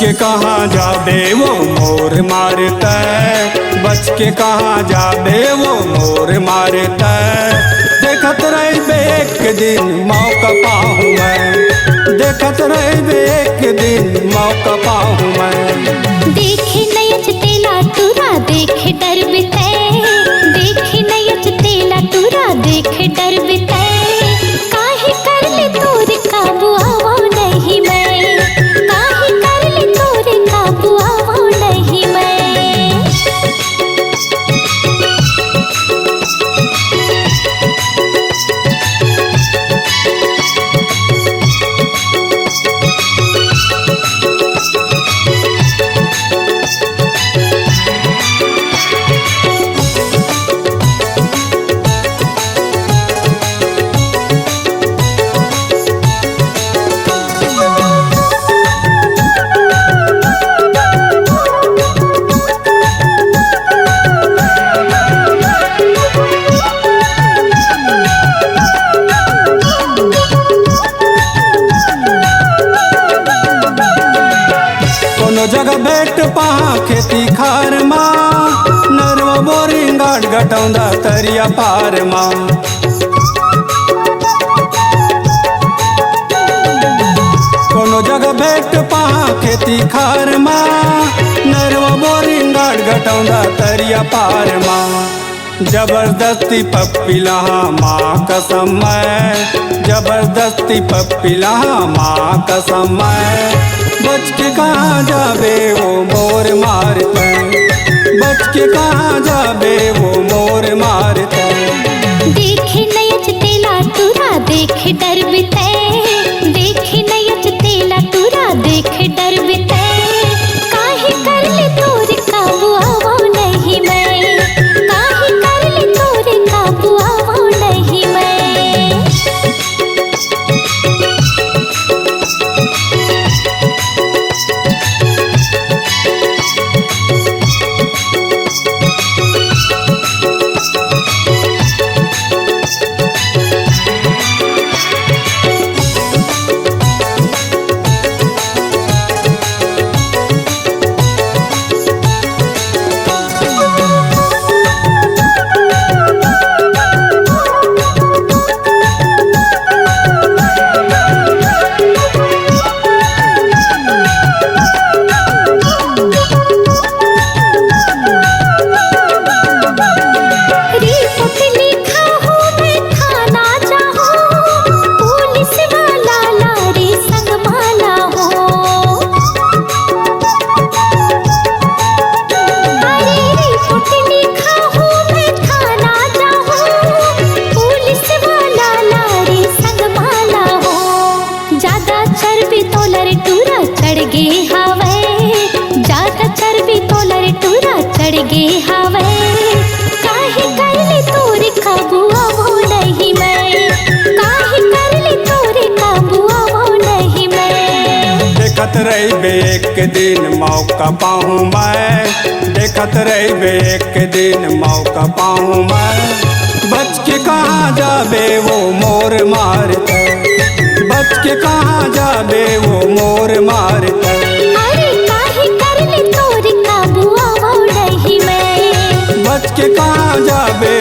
के कहाँ जाबे वो मोर मारता, बच के कहाँ जाबे वो मोर मारता। देखत रहे एक दिन मौका पाऊँ मैं, देखत रहे एक दिन मौका पाऊँ मैं। देखे नयच तेला तुरा देखे डर बिते, देखे नयच तेला तुरा देखे डर बिते। काहे कर ले तोरे काबू आवो नहीं मैं, काहे कर ले तोरे काबू आवो नहीं मैं। जगह भेट पहा खेती खार माँ, नरवा बोरिंग गाड़ घटौंदा तरिया पार माँ। कोनो जगह भेट पहा खेती खार माँ, नरवा बोरिंग गाड़ घटौंदा तरिया पार माँ। जबरदस्ती पप्पिला माँ कसम मैं, जबरदस्ती पप्पिला माँ कसम मैं। बच के कहाँ जाबे वो मोर मारता, बच के कहाँ जाबे वो मोर मारता। देखे नयच तेला तुरा देखे डर बिते, देखे नयच तेला तुरा देखे डर बिते। काहे कर ले तोरे काबू आवो नहीं मैं, काहे कर ले तोरे काबू आवो नहीं मैं। काहे कर ले तोरे काबू आवो नहीं मैं, काहे कर ले तोरे काबू आवो नहीं मैं। देखत रही एक दिन मौका पाऊँ मैं, देखत रही एक दिन मौका पाऊँ मैं। बच के कहाँ जाबे वो मोर मारता, बच के कहाँ जाबे वो मोर मारता। अरे काहे कर ले तोरे काबू आवो नहीं मैं, बच के कहाँ जाबे